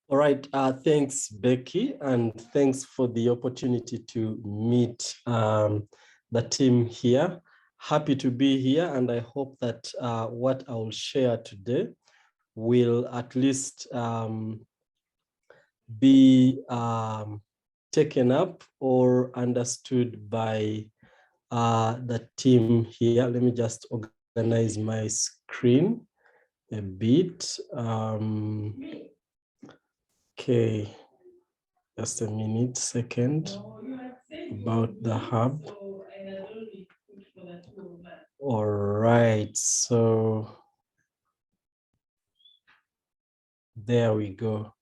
All right, thanks, Becky, and thanks for the opportunity to meet the team here. Happy to be here, and I hope that what I will share today will at least be taken up or understood by the team here. Let me just organize my screen a bit. Okay, just a minute, second, about the hub. All right, so there we go.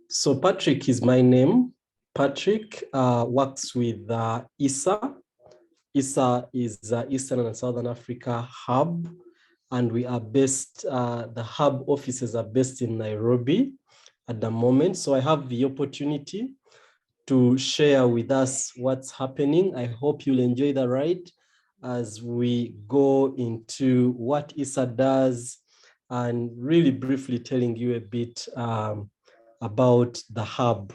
So Patrick is my name. Patrick works with ESA. ESA is Eastern and Southern Africa hub, and we are based, the hub offices are based in Nairobi at the moment. So I have the opportunity to share with us what's happening. I hope you'll enjoy the ride as we go into what ESA does and really briefly telling you a bit about the hub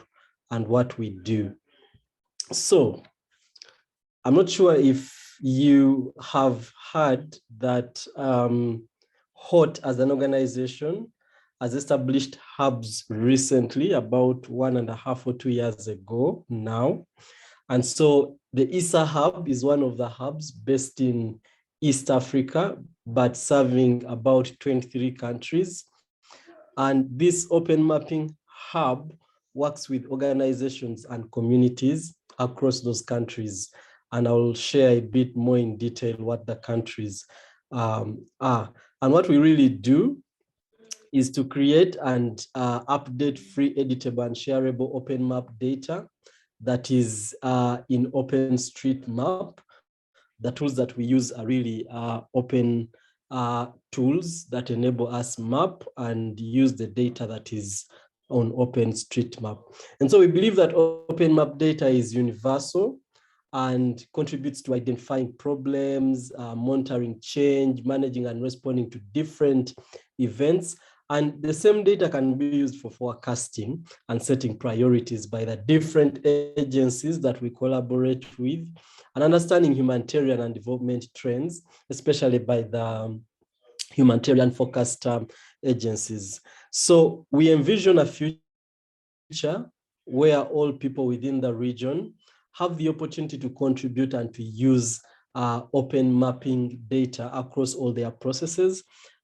and what we do. So I'm not sure if you have heard that HOT as an organization has established hubs recently, about 1.5 or 2 years ago now. And so the ESA hub is one of the hubs based in East Africa, but serving about 23 countries. And this open mapping hub works with organizations and communities across those countries. And I will share a bit more in detail what the countries are. And what we really do is to create and update free, editable, and shareable open map data that is in OpenStreetMap. The tools that we use are really open tools that enable us map and use the data that is on OpenStreetMap. And so we believe that open map data is universal and contributes to identifying problems, monitoring change, managing and responding to different events. And the same data can be used for forecasting and setting priorities by the different agencies that we collaborate with, and understanding humanitarian and development trends, especially by the humanitarian focused agencies. So we envision a future where all people within the region have the opportunity to contribute and to use open mapping data across all their processes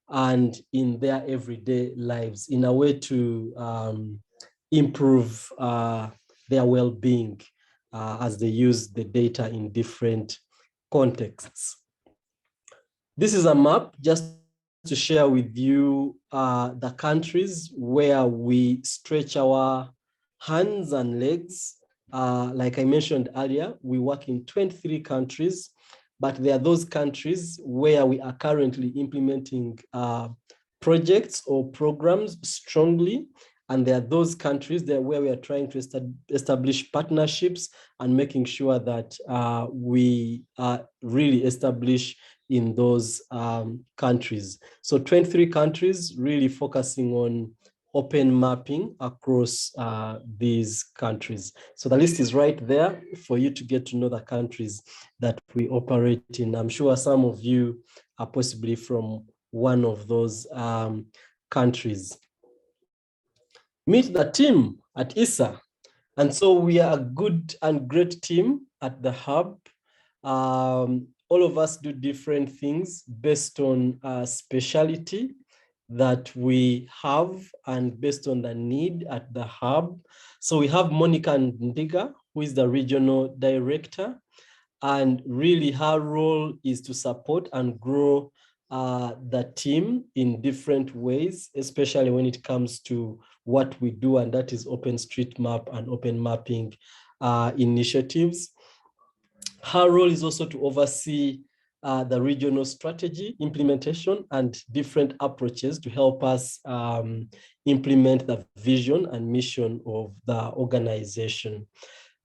and in their everyday lives in a way to improve their well-being as they use the data in different contexts. This is a map just to share with you the countries where we stretch our hands and legs. Like I mentioned earlier, we work in 23 countries, but there are those countries where we are currently implementing projects or programs strongly. And there are those countries there where we are trying to establish partnerships and making sure that we really establish in those countries. So 23 countries really focusing on open mapping across these countries. So the list is right there for you to get to know the countries that we operate in. I'm sure some of you are possibly from one of those countries. Meet the team at ESA. And so we are a good and great team at the hub. All of us do different things based on specialty that we have and based on the need at the hub. So we have Monica Ndiga, who is the regional director, and really her role is to support and grow the team in different ways, especially when it comes to what we do, and that is OpenStreetMap and open mapping initiatives. Her role is also to oversee the regional strategy implementation and different approaches to help us implement the vision and mission of the organization.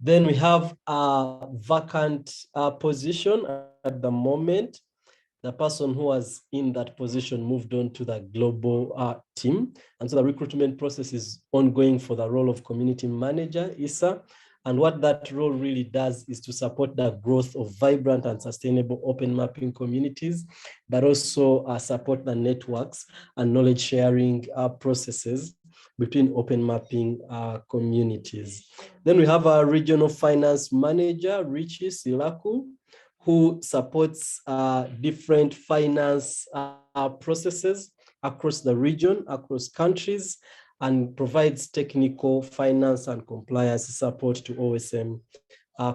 Then we have a vacant position at the moment. the person who was in that position moved on to the global team. And so the recruitment process is ongoing for the role of community manager, ESA. And what that role really does is to support the growth of vibrant and sustainable open mapping communities, but also support the networks and knowledge sharing processes between open mapping communities. Then we have our regional finance manager, Richie Silaku, who supports different finance processes across the region, across countries, and provides technical finance and compliance support to OSM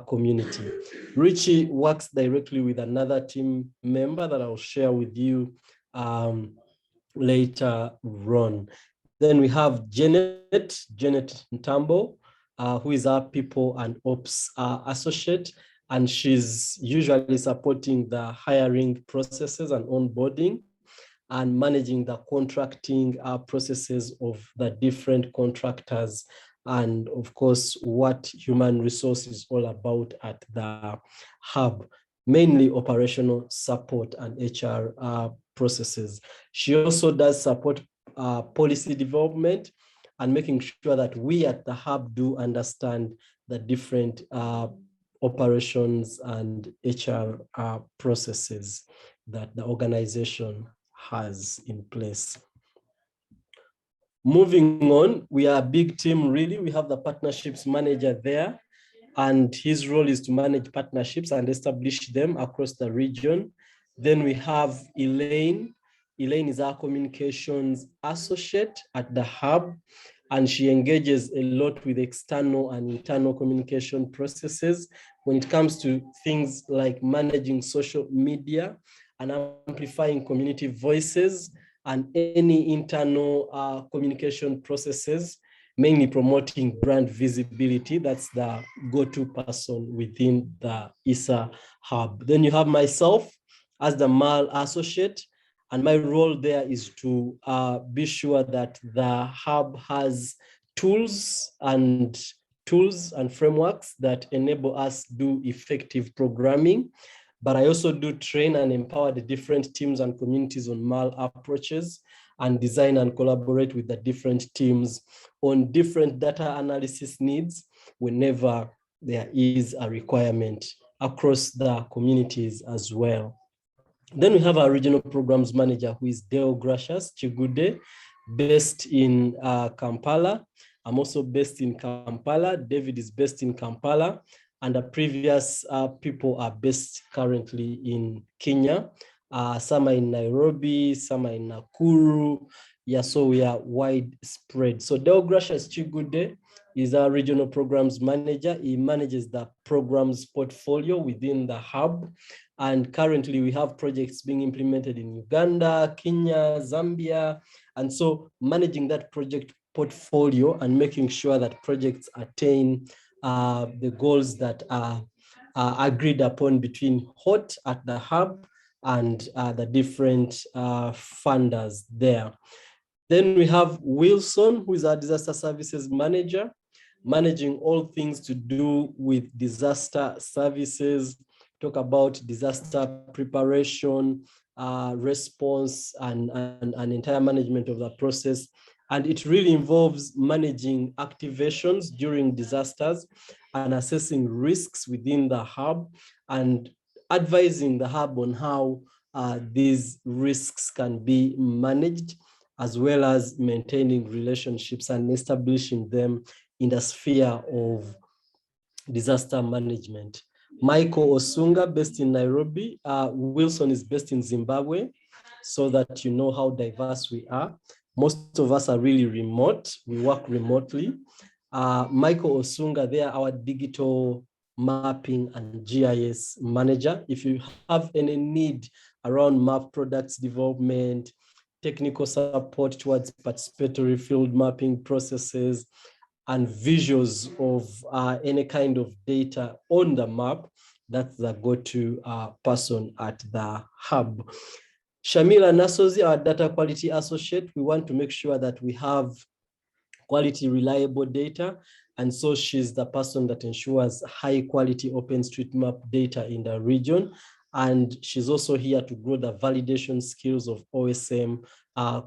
community. Richie works directly with another team member that I'll share with you later on. Then we have Janet Ntambo, who is our people and ops associate, and she's usually supporting the hiring processes and onboarding and managing the contracting processes of the different contractors, and of course, what human resource is all about at the hub, mainly operational support and HR processes. She also does support policy development and making sure that we at the hub do understand the different operations and HR processes that the organization has in place. Moving on, we are a big team, really. We have the partnerships manager there, and his role is to manage partnerships and establish them across the region. Then we have Elaine. Elaine is our communications associate at the hub, and she engages a lot with external and internal communication processes when it comes to things like managing social media and amplifying community voices and any internal communication processes, mainly promoting brand visibility. That's the go-to person within the ESA hub. Then you have myself as the MAL associate, and my role there is to be sure that the hub has tools and frameworks that enable us to do effective programming. But I also do train and empower the different teams and communities on MAL approaches, and design and collaborate with the different teams on different data analysis needs whenever there is a requirement across the communities as well. Then we have our regional programs manager, who is Deo Gracious Chigude, based in Kampala. I'm also based in Kampala. David is based in Kampala, and the previous people are based currently in Kenya. Some are in Nairobi, some are in Nakuru. Yeah, so we are widespread. So Deo Gracious Chigude is our regional programs manager. He manages the programs portfolio within the hub. And currently we have projects being implemented in Uganda, Kenya, Zambia. And so managing that project portfolio and making sure that projects attain the goals that are agreed upon between HOT at the hub and the different funders there. Then we have Wilson, who is our disaster services manager, managing all things to do with disaster services, talk about disaster preparation, response, and entire management of the process. And it really involves managing activations during disasters and assessing risks within the hub and advising the hub on how these risks can be managed, as well as maintaining relationships and establishing them in the sphere of disaster management. Michael Osunga, based in Nairobi. Wilson is based in Zimbabwe, so that you know how diverse we are. Most of us are really remote. We work remotely. Michael Osunga, they are our digital mapping and GIS manager. If you have any need around map products development, technical support towards participatory field mapping processes, and visuals of any kind of data on the map, that's the go-to person at the hub. Shamila Nasozi, our data quality associate, we want to make sure that we have quality, reliable data. And so she's the person that ensures high quality OpenStreetMap data in the region. And she's also here to grow the validation skills of OSM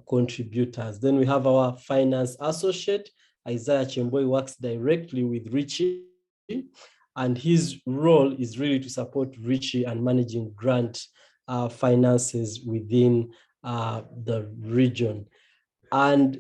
contributors. Then we have our finance associate, Isaiah Chemboi, works directly with Richie, and his role is really to support Richie and managing grant finances within the region. And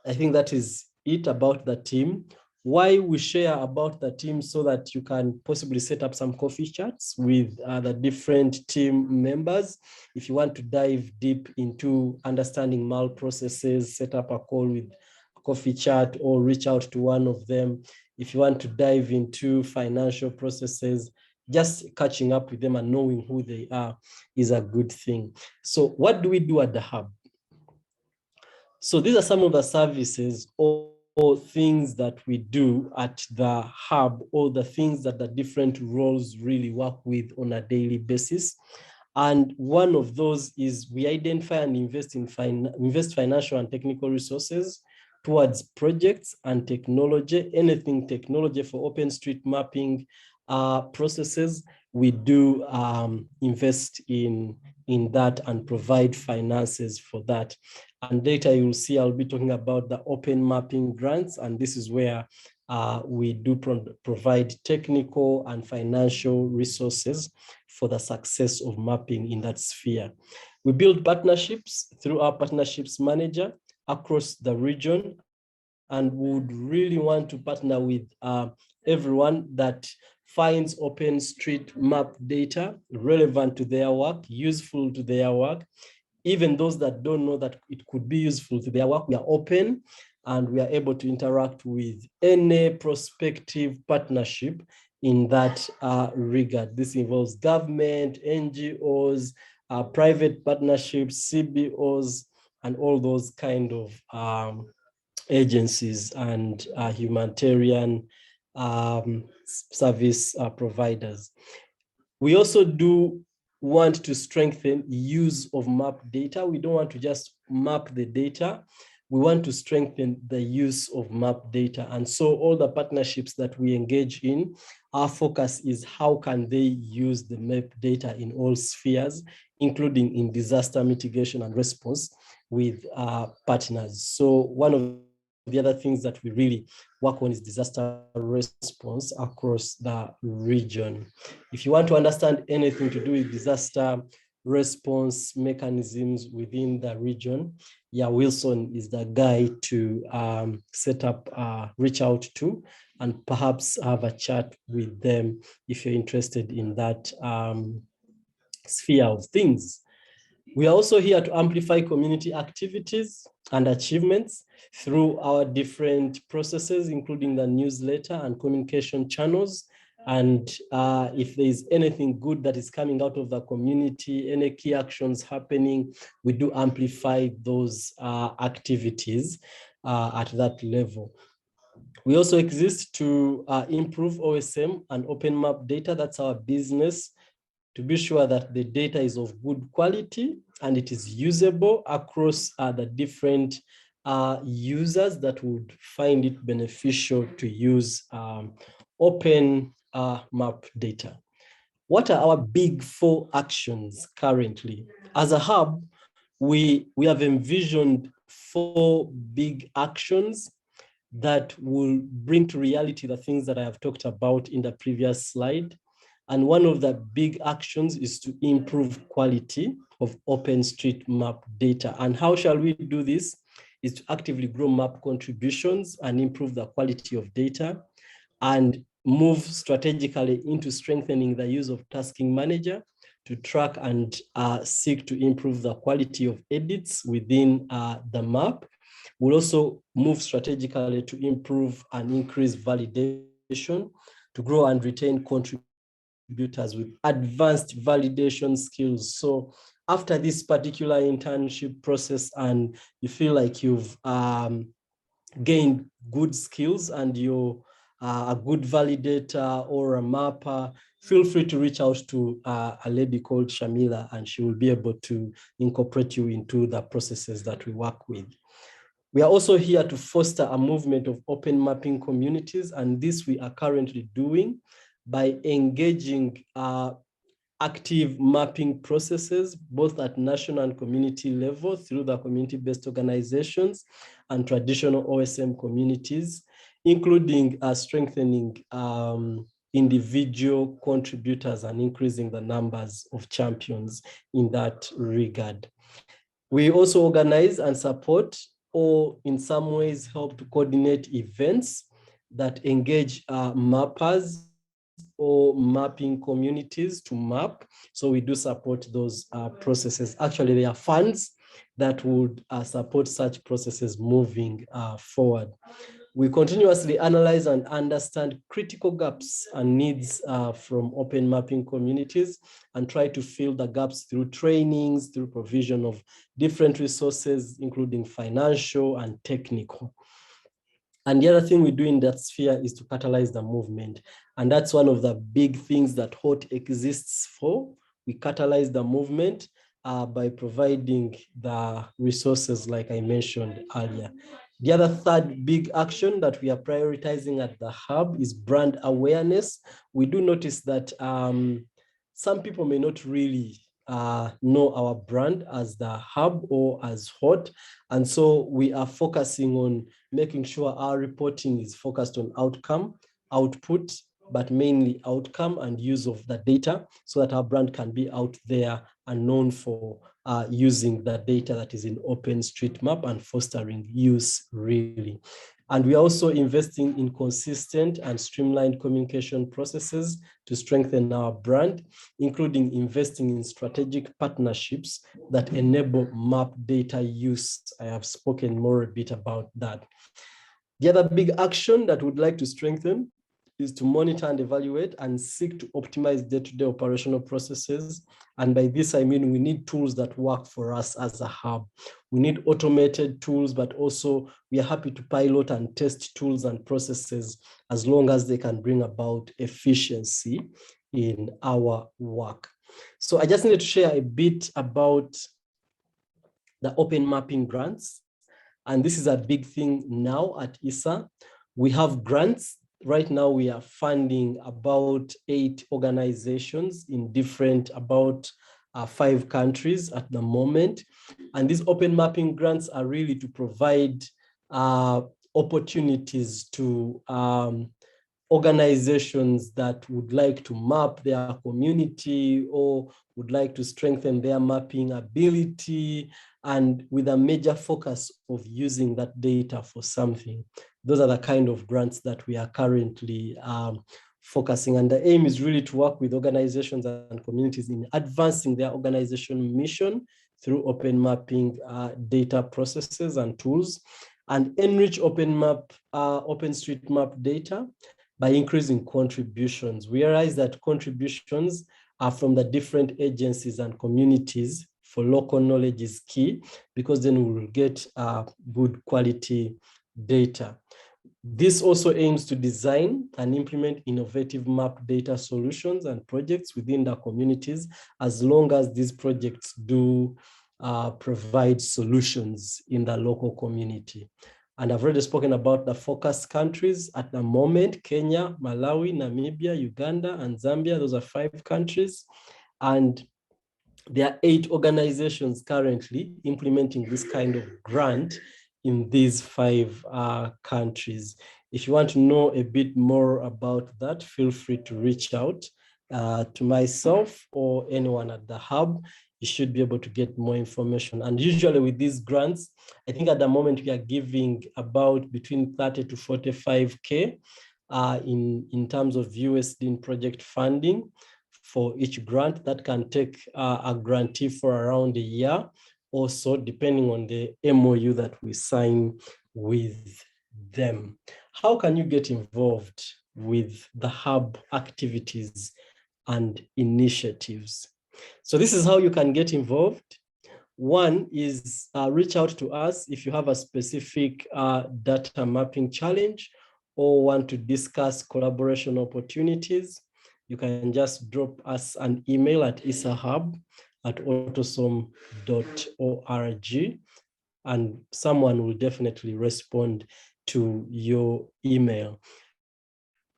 I think that is it about the team. Why we share about the team, so that you can possibly set up some coffee chats with the different team members. If you want to dive deep into understanding MAL processes, set up a call with a coffee chat or reach out to one of them. If you want to dive into financial processes, just catching up with them and knowing who they are is a good thing. So what do we do at the Hub? So these are some of the services or things that we do at the Hub, or the things that the different roles really work with on a daily basis. And one of those is we identify and invest financial and technical resources towards projects and technology, anything technology for OpenStreetMapping processes. We do invest in that and provide finances for that. And later you'll see I'll be talking about the open mapping grants, and this is where we do provide technical and financial resources for the success of mapping in that sphere. We build partnerships through our partnerships manager across the region, and would really want to partner with everyone that finds OpenStreetMap data relevant to their work, useful to their work. Even those that don't know that it could be useful to their work, we are open and we are able to interact with any prospective partnership in that regard. This involves government, NGOs, private partnerships, CBOs, and all those kind of agencies and humanitarian service providers. We also do want to strengthen use of map data. We don't want to just map the data. We want to strengthen the use of map data. And so all the partnerships that we engage in, our focus is how can they use the map data in all spheres, including in disaster mitigation and response with partners. So one of the other things that we really work on is disaster response across the region. If you want to understand anything to do with disaster response mechanisms within the region, yeah, Wilson is the guy to set up, reach out to, and perhaps have a chat with them if you're interested in that sphere of things. We are also here to amplify community activities and achievements through our different processes, including the newsletter and communication channels. And if there is anything good that is coming out of the community, any key actions happening, we do amplify those activities at that level. We also exist to improve OSM and open map data. That's our business, to be sure that the data is of good quality and it is usable across the different users that would find it beneficial to use open map data. What are our big 4 actions currently? As a hub, we have envisioned 4 big actions that will bring to reality the things that I have talked about in the previous slide. And one of the big actions is to improve quality of OpenStreetMap data. And how shall we do this? Is to actively grow map contributions and improve the quality of data, and move strategically into strengthening the use of tasking manager to track and seek to improve the quality of edits within the map. We'll also move strategically to improve and increase validation, to grow and retain contributors with advanced validation skills. So after this particular internship process and you feel like you've gained good skills and you're a good validator or a mapper, feel free to reach out to a lady called Shamila, and she will be able to incorporate you into the processes that we work with. We are also here to foster a movement of open mapping communities, and this we are currently doing by engaging active mapping processes, both at national and community level through the community-based organizations and traditional OSM communities, including strengthening individual contributors and increasing the numbers of champions in that regard. We also organize and support, or in some ways help to coordinate events that engage mappers or mapping communities to map. So we do support those processes. Actually, there are funds that would support such processes moving forward. We continuously analyze and understand critical gaps and needs from open mapping communities and try to fill the gaps through trainings, through provision of different resources, including financial and technical. And the other thing we do in that sphere is to catalyze the movement. And that's one of the big things that HOT exists for. We catalyze the movement by providing the resources like I mentioned earlier. The other third big action that we are prioritizing at the hub is brand awareness. We do notice that some people may not really know our brand as the hub or as HOT. And so we are focusing on making sure our reporting is focused on output, but mainly outcome and use of the data so that our brand can be out there and known for using the data that is in OpenStreetMap and fostering use really. And we are also investing in consistent and streamlined communication processes to strengthen our brand, including investing in strategic partnerships that enable map data use. I have spoken more a bit about that. The other big action that we'd like to strengthen is to monitor and evaluate and seek to optimize day-to-day operational processes. And by this, I mean, we need tools that work for us as a hub. We need automated tools, but also we are happy to pilot and test tools and processes as long as they can bring about efficiency in our work. So I just need to share a bit about the open mapping grants. And this is a big thing now at ESA. We have grants. Right now, we are funding about 8 organizations in different, about 5 countries at the moment. And these open mapping grants are really to provide opportunities to organizations that would like to map their community or would like to strengthen their mapping ability, and with a major focus of using that data for something. Those are the kind of grants that we are currently focusing. And the aim is really to work with organizations and communities in advancing their organizational mission through open mapping data processes and tools, and enrich OpenStreetMap data by increasing contributions. We realize that contributions are from the different agencies and communities for local knowledge is key, because then we will get good quality data. This also aims to design and implement innovative map data solutions and projects within the communities, as long as these projects do provide solutions in the local community. And I've already spoken about the focus countries at the moment: Kenya, Malawi, Namibia, Uganda, and Zambia. Those are 5 countries. And there are 8 organizations currently implementing this kind of grant in these 5 countries. If you want to know a bit more about that, feel free to reach out to myself or anyone at the hub. You should be able to get more information. And usually with these grants, I think at the moment we are giving about between 30 to 45K in terms of USD in project funding for each grant. That can take a grantee for around a year or so, depending on the MOU that we sign with them. How can you get involved with the hub activities and initiatives? So this is how you can get involved. One is reach out to us if you have a specific data mapping challenge or want to discuss collaboration opportunities. You can just drop us an email at isaHub@autosom.org, and someone will definitely respond to your email.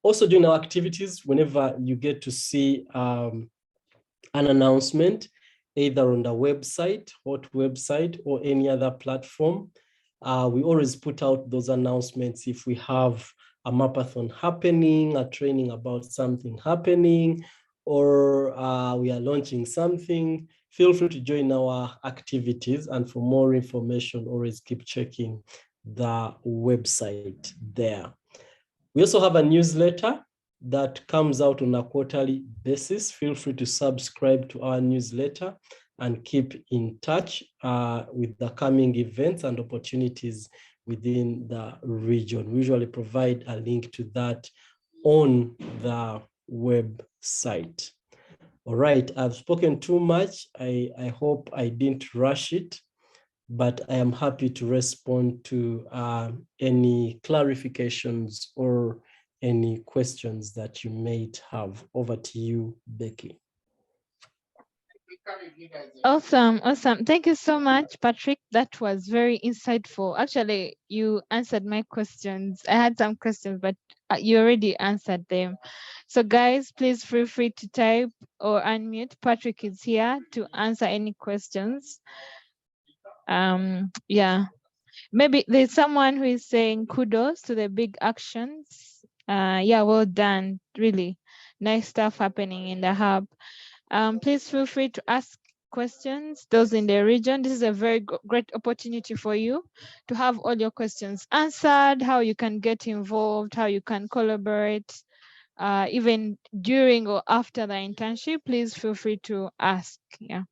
Also, during our activities, whenever you get to see an announcement, either on the website, hot website, or any other platform. We always put out those announcements if we have a mapathon happening, a training about something happening, or we are launching something. Feel free to join our activities, and for more information, always keep checking the website there. We also have a newsletter that comes out on a quarterly basis. Feel free to subscribe to our newsletter and keep in touch with the coming events and opportunities within the region. We usually provide a link to that on the website. All right, I've spoken too much. I hope I didn't rush it, but I am happy to respond to any clarifications or any questions that you may have. Over to you, Becky. Awesome. Thank you so much, Patrick. That was very insightful. Actually, you answered my questions. I had some questions, but you already answered them. So guys, please feel free to type or unmute. Patrick is here to answer any questions. Yeah, maybe there's someone who is saying kudos to the big actions. Yeah, well done. Really nice stuff happening in the hub. Please feel free to ask questions, those in the region. This is a very great opportunity for you to have all your questions answered, how you can get involved, how you can collaborate, even during or after the internship. Please feel free to ask. Yeah.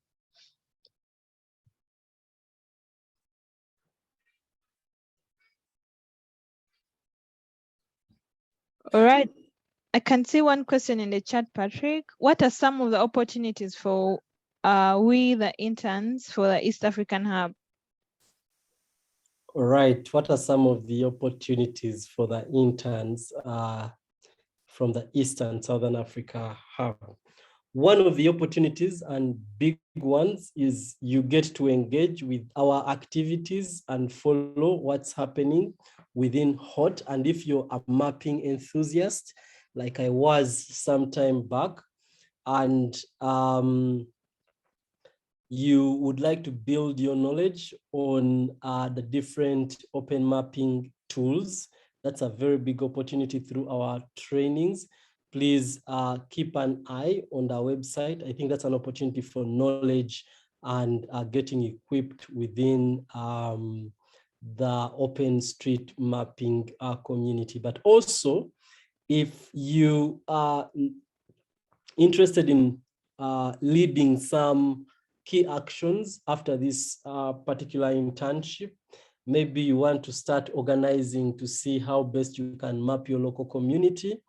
All right. I can see one question in the chat, Patrick. What are some of the opportunities for we, the interns, for the East African Hub? All right, what are some of the opportunities for the interns from the Eastern Southern Africa Hub? One of the opportunities and big ones is you get to engage with our activities and follow what's happening within HOT. And if you're a mapping enthusiast, like I was some time back, and you would like to build your knowledge on the different open mapping tools, that's a very big opportunity through our trainings. Please keep an eye on our website. I think that's an opportunity for knowledge and getting equipped within the open street mapping community. But also, if you are interested in leading some key actions after this particular internship, maybe you want to start organizing to see how best you can map your local community.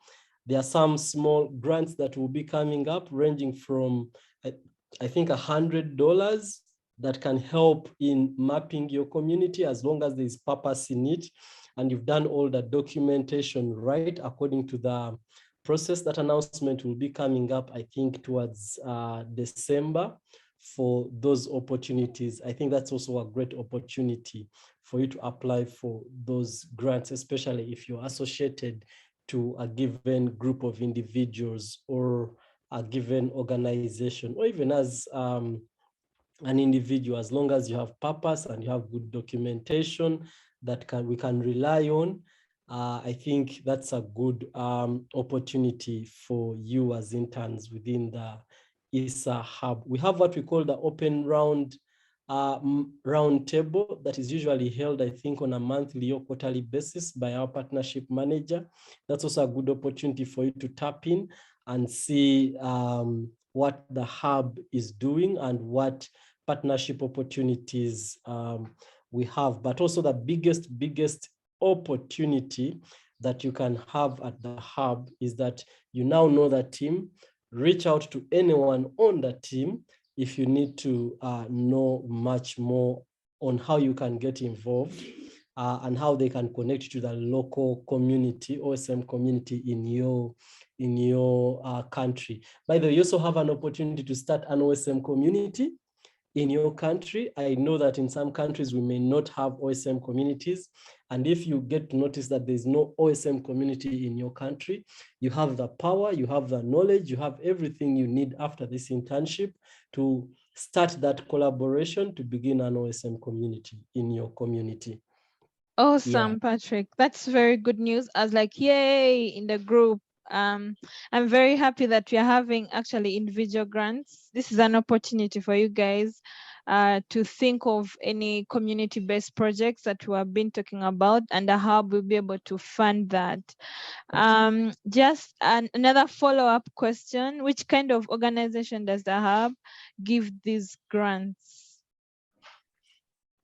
There are some small grants that will be coming up, ranging from, I think, $100 that can help in mapping your community, as long as there's purpose in it and you've done all the documentation right according to the process. That announcement will be coming up, I think, towards December for those opportunities. I think that's also a great opportunity for you to apply for those grants, especially if you're associated to a given group of individuals or a given organization, or even as an individual, as long as you have purpose and you have good documentation that we can rely on. I think that's a good opportunity for you as interns within the ESA Hub. We have what we call the open round table that is usually held, I think, on a monthly or quarterly basis by our partnership manager. That's also a good opportunity for you to tap in and see what the hub is doing and what partnership opportunities we have. But also the biggest opportunity that you can have at the hub is that you now know the team. Reach out to anyone on the team if you need to know much more on how you can get involved and how they can connect to the local community, OSM community in your country. By the way, you also have an opportunity to start an OSM community in your country. I know that in some countries we may not have OSM communities. And if you get to notice that there's no OSM community in your country, you have the power, you have the knowledge, you have everything you need after this internship to start that collaboration to begin an OSM community in your community. Awesome, Patrick. That's very good news. I was like, yay, in the group. I'm very happy that we are having actually individual grants. This is an opportunity for you guys to think of any community-based projects that we have been talking about, and the hub will be able to fund that. Just another follow-up question: which kind of organization does the hub give these grants?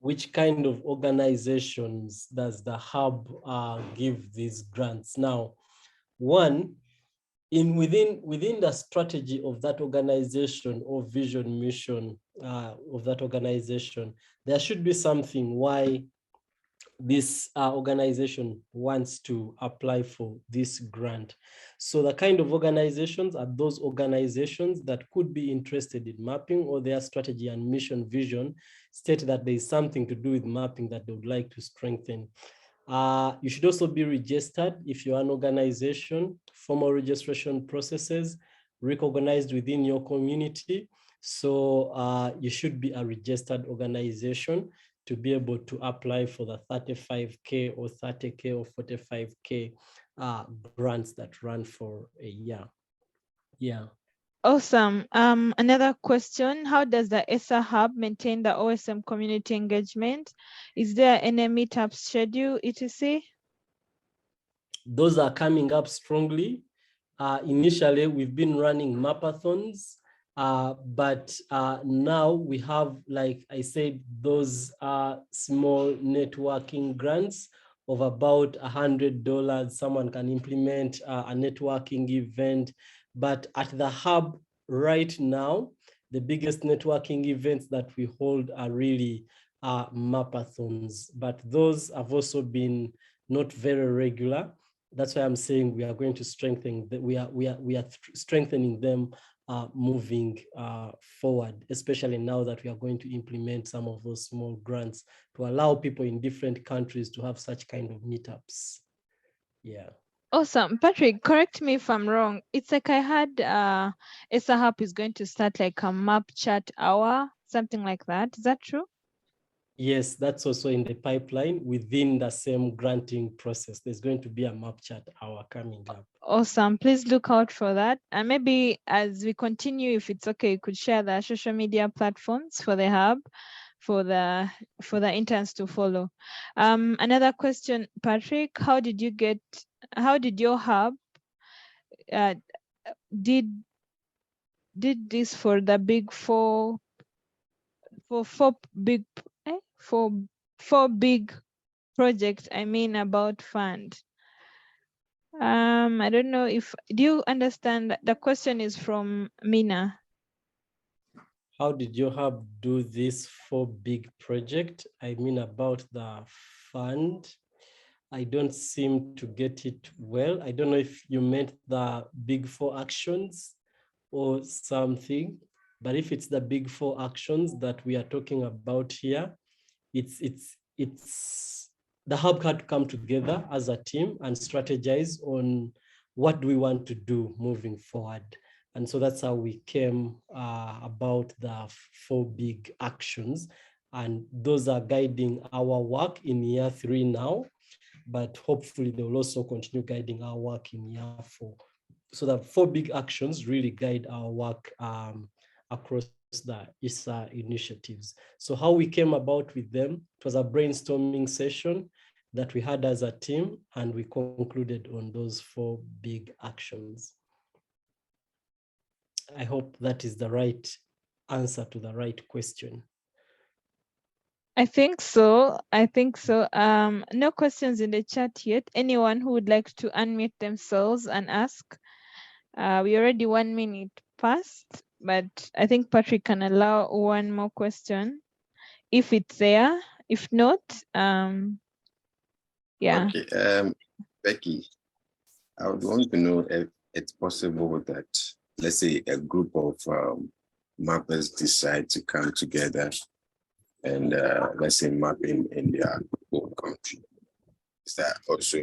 Which kind of organizations does the hub give these grants? Now, one, within the strategy of that organization or vision mission of that organization, there should be something why this organization wants to apply for this grant. So the kind of organizations are those organizations that could be interested in mapping, or their strategy and mission vision state that there is something to do with mapping that they would like to strengthen. You should also be registered if you're an organization, formal registration processes recognized within your community. So you should be a registered organization to be able to apply for the 35K or 30K or 45K grants that run for a year. Yeah. Awesome. Another question: how does the ESA hub maintain the OSM community engagement? Is there any meetup schedule, etc.? Those are coming up strongly. Initially, we've been running mapathons, but now we have, like I said, those small networking grants of about $100. Someone can implement a networking event. But at the hub right now, the biggest networking events that we hold are really mapathons, but those have also been not very regular. That's why I'm saying we are going to strengthen that. We are strengthening them moving forward, especially now that we are going to implement some of those small grants to allow people in different countries to have such kind of meetups. Yeah. Awesome. Patrick, correct me if I'm wrong. It's like I had ESA hub is going to start like a map chat hour, something like that. Is that true? Yes, that's also in the pipeline within the same granting process. There's going to be a map chat hour coming up. Awesome. Please look out for that. And maybe as we continue, if it's okay, you could share the social media platforms for the hub, for the interns to follow. Another question, Patrick, how did your hub did this for the big four big projects, I mean, about fund? I don't know if, do you understand? The question is from Mina. How did your hub do this for big project? I mean, about the fund. I don't seem to get it well. I don't know if you meant the big four actions or something, but if it's the big four actions that we are talking about here, it's the hub had to come together as a team and strategize on what do we want to do moving forward. And so that's how we came about the four big actions. And those are guiding our work in year 3 now, but hopefully they will also continue guiding our work in year 4. So the 4 big actions really guide our work across the ESA initiatives. So how we came about with them, it was a brainstorming session that we had as a team, and we concluded on those 4 big actions. I hope that is the right answer to the right question. I think so. No questions in the chat yet. Anyone who would like to unmute themselves and ask? We already 1 minute past, but I think Patrick can allow one more question if it's there. If not, yeah. Okay, Becky, I would want to know if it's possible that, let's say, a group of mappers decide to come together and let's say map in their home country. Is that also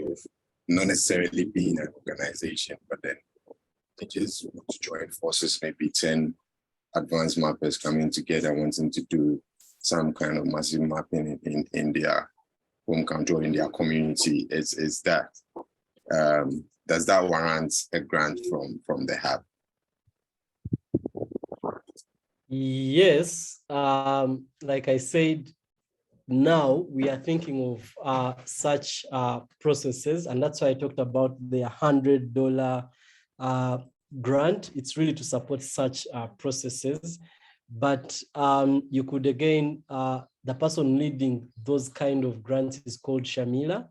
not necessarily being an organization, but then they just want to join forces, maybe 10 advanced mappers coming together wanting to do some kind of massive mapping in their home country or in their community. Is that does that warrant a grant from the hub? Yes, like I said, now we are thinking of such processes, and that's why I talked about the $100 grant. It's really to support such processes. But you could again, the person leading those kind of grants is called Shamila.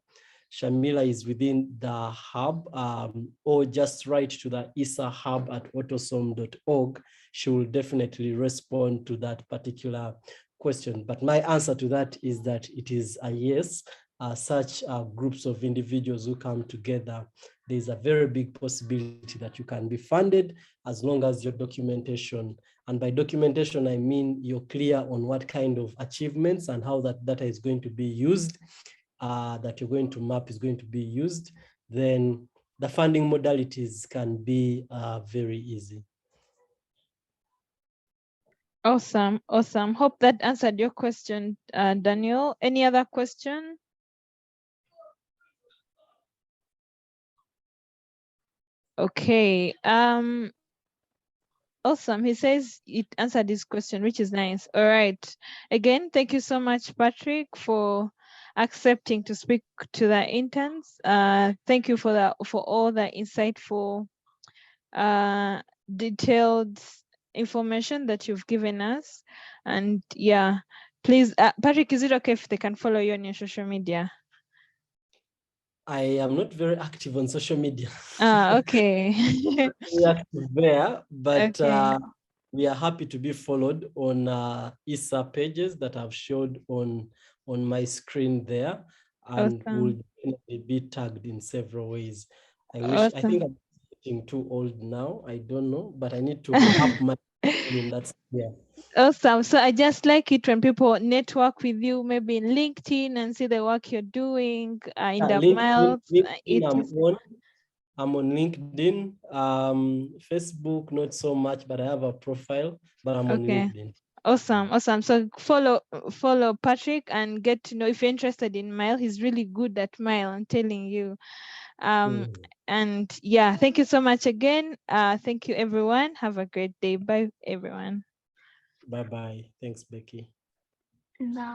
Shamila is within the hub, or just write to the ESA hub at autosom.org. She will definitely respond to that particular question. But my answer to that is that it is a yes. Such groups of individuals who come together, there's a very big possibility that you can be funded as long as your documentation, and by documentation, I mean you're clear on what kind of achievements and how that data is going to be used, that you're going to map is going to be used, then the funding modalities can be very easy. Awesome, awesome. Hope that answered your question, Daniel. Any other question? Okay. Awesome. He says it answered this question, which is nice. All right. Again, thank you so much, Patrick, for accepting to speak to the interns. Thank you for all the insightful, detailed information that you've given us. And yeah, please, Patrick, is it okay if they can follow you on your social media? I am not very active on social media. Okay. Very active there, but Okay. we are happy to be followed on ESA pages that I've showed on my screen there, and Awesome. will definitely be tagged in several ways. I Awesome. think I'm getting too old now. I don't know, but I need to up my in that. Yeah. Awesome. So I just like it when people network with you, maybe in LinkedIn, and see the work you're doing in the miles. I'm on LinkedIn, Facebook, not so much, but I have a profile, but I'm on LinkedIn. Awesome, awesome. So follow Patrick and get to know, if you're interested in Mile, he's really good at Mile, I'm telling you. And yeah, thank you so much again. Thank you, everyone. Have a great day. Bye, everyone. Bye-bye. Thanks, Becky. No.